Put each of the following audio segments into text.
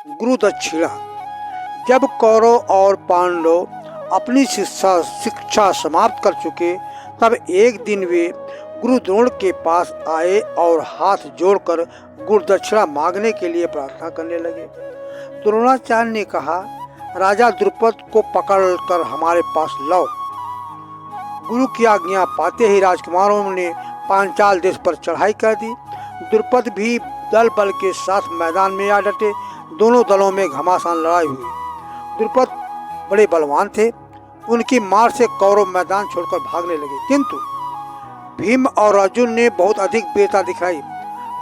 गुरु दक्षिणा। जब कौरव और पांडव अपनी शिक्षा समाप्त कर चुके, तब एक दिन वे गुरु द्रोण के पास आए और हाथ जोड़कर गुरु दक्षिणा मांगने के लिए प्रार्थना करने लगे। द्रोणाचार्य ने कहा, राजा द्रुपद को पकड़कर हमारे पास लाओ। गुरु की आज्ञा पाते ही राजकुमारों ने पांचाल देश पर चढ़ाई कर दी। द्रुपद भी दल बल के साथ मैदान में आ डटे। दोनों दलों में घमासान लड़ाई हुई। द्रुपद बड़े बलवान थे। उनकी मार से कौरव मैदान छोड़कर भागने लगे, किंतु भीम और अर्जुन ने बहुत अधिक वीरता दिखाई।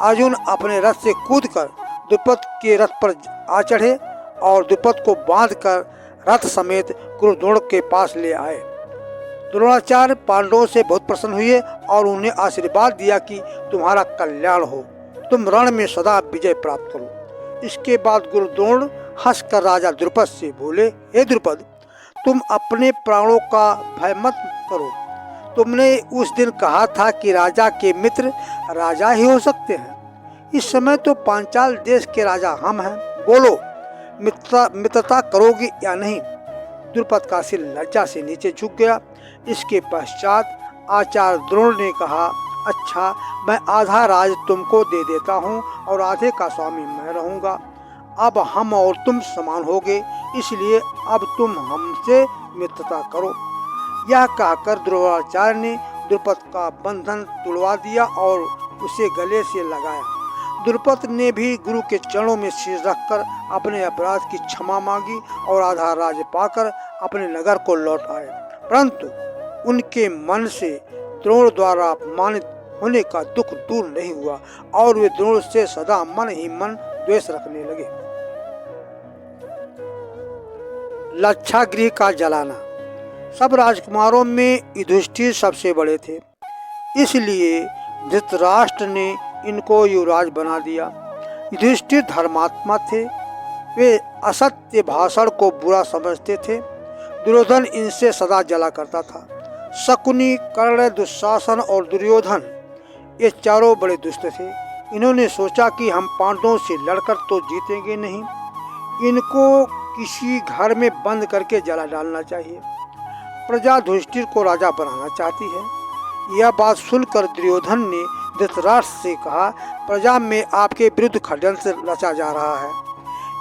अर्जुन अपने रथ से कूदकर द्रुपद के रथ पर आ चढ़े और द्रुपद को बांधकर रथ समेत गुरु द्रोण के पास ले आए। द्रोणाचार्य पांडवों से बहुत प्रसन्न हुए और उन्हें आशीर्वाद दिया कि तुम्हारा कल्याण हो, तुम रण में सदा विजय प्राप्त करो। इसके बाद गुरु द्रोण हंसकर राजा द्रुपद से बोले, हे द्रुपद, तुम अपने प्राणों का भय मत करो। तुमने उस दिन कहा था कि राजा के मित्र राजा ही हो सकते हैं। इस समय तो पांचाल देश के राजा हम हैं। बोलो, मित्रता करोगे या नहीं? द्रुपद का सिर लज्जा से नीचे झुक गया। इसके पश्चात आचार्य द्रोण ने कहा, अच्छा, मैं आधा राज तुमको दे देता हूँ और आधे का स्वामी मैं रहूँगा। अब हम और तुम समान होगे, इसलिए अब तुम हमसे मित्रता करो। यह कहकर द्रोणाचार्य ने द्रुपद का बंधन तोड़वा दिया और उसे गले से लगाया। द्रुपद ने भी गुरु के चरणों में सिर रखकर अपने अपराध की क्षमा मांगी और आधा राज पाकर अपने नगर को लौट आए। परंतु उनके मन से द्रोण द्वारा अपमानित होने का दुख दूर नहीं हुआ और वे द्रोण से सदा मन ही मन द्वेष रखने लगे। लक्षागृह का जलाना। सब राजकुमारों में युधिष्ठिर सबसे बड़े थे, इसलिए धृतराष्ट्र ने इनको युवराज बना दिया। युधिष्ठिर धर्मात्मा थे। वे असत्य भाषण को बुरा समझते थे। दुर्योधन इनसे सदा जला करता था। शकुनी, कर्ण, दुशासन और दुर्योधन, ये चारों बड़े दुष्ट थे। इन्होंने सोचा कि हम पांडवों से लड़कर तो जीतेंगे नहीं, इनको किसी घर में बंद करके जला डालना चाहिए। प्रजा युधिष्ठिर को राजा बनाना चाहती है। यह बात सुनकर दुर्योधन ने धृतराष्ट्र से कहा, प्रजा में आपके विरुद्ध षड्यंत्र रचा जा रहा है।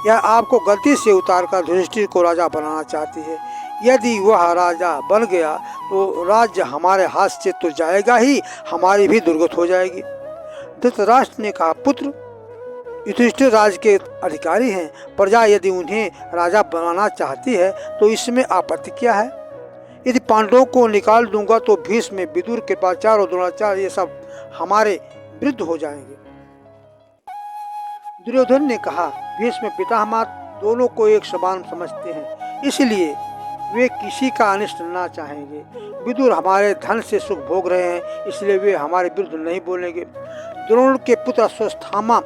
यह आपको गलती से उतारकर युधिष्ठिर को राजा बनाना चाहती है। यदि वह राजा बन गया तो राज्य हमारे हाथ से तो जाएगा ही, हमारी भी दुर्गत हो जाएगी। धृतराष्ट्र ने कहा, पुत्र, युधिष्ठिर राज्य के अधिकारी हैं। प्रजा यदि उन्हें राजा बनाना चाहती है तो इसमें आपत्ति क्या है? यदि पांडवों को निकाल दूंगा तो भीष्म, विदुर, कृपाचार्य और द्रोणाचार्य ये सब हमारे विरुद्ध हो जाएंगे। दुर्योधन ने कहा, भीष्म पितामह दोनों को एक समान समझते हैं, इसलिए वे किसी का अनिष्ट न चाहेंगे। विदुर हमारे धन से सुख भोग रहे हैं, इसलिए वे हमारे विरुद्ध नहीं बोलेंगे। द्रोण के पुत्र अश्वत्थामा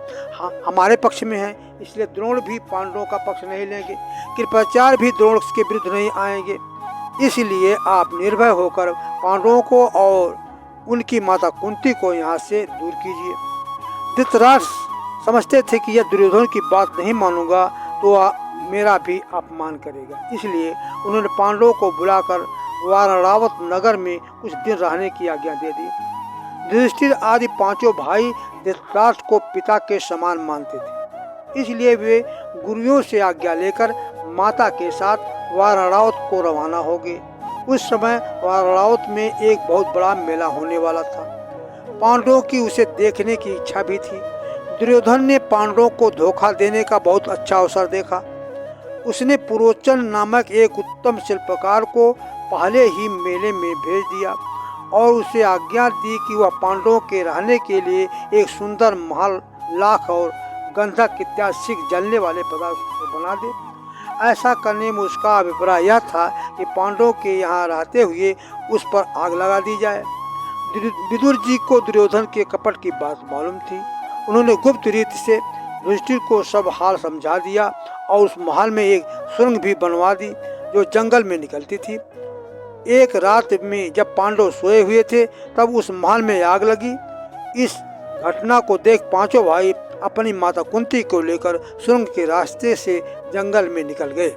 हमारे पक्ष में है, इसलिए द्रोण भी पांडवों का पक्ष नहीं लेंगे। कृपाचार्य भी द्रोण के विरुद्ध नहीं आएंगे। इसलिए आप निर्भय होकर पांडवों को और उनकी माता कुंती को यहाँ से दूर कीजिए। धृतराष्ट्र समझते थे कि यह दुर्योधन की बात नहीं मानूंगा तो मेरा भी अपमान करेगा, इसलिए उन्होंने पांडवों को बुलाकर वारणावत नगर में कुछ दिन रहने की आज्ञा दे दी। युधिष्ठिर आदि पांचों भाई धृतराष्ट्र को पिता के समान मानते थे, इसलिए वे गुरुओं से आज्ञा लेकर माता के साथ वारणावत को रवाना हो गए। उस समय वारणावत में एक बहुत बड़ा मेला होने वाला था। पांडवों की उसे देखने की इच्छा भी थी। दुर्योधन ने पांडवों को धोखा देने का बहुत अच्छा अवसर देखा। उसने पुरोचन नामक एक उत्तम शिल्पकार को पहले ही मेले में भेज दिया और उसे आज्ञा दी कि वह पांडवों के रहने के लिए एक सुंदर महल, लाख और गंधक इत्यादि शीघ्र जलने वाले पदार्थ बना दे। ऐसा करने में उसका अभिप्राय यह था कि पांडवों के यहाँ रहते हुए उस पर आग लगा दी जाए। विदुर जी को दुर्योधन के कपट की बात मालूम थी। उन्होंने गुप्त रीति से युधिष्ठिर को सब हाल समझा दिया और उस महल में एक सुरंग भी बनवा दी जो जंगल में निकलती थी। एक रात में जब पांडव सोए हुए थे तब उस महल में आग लगी। इस घटना को देख पांचों भाई अपनी माता कुंती को लेकर सुरंग के रास्ते से जंगल में निकल गए।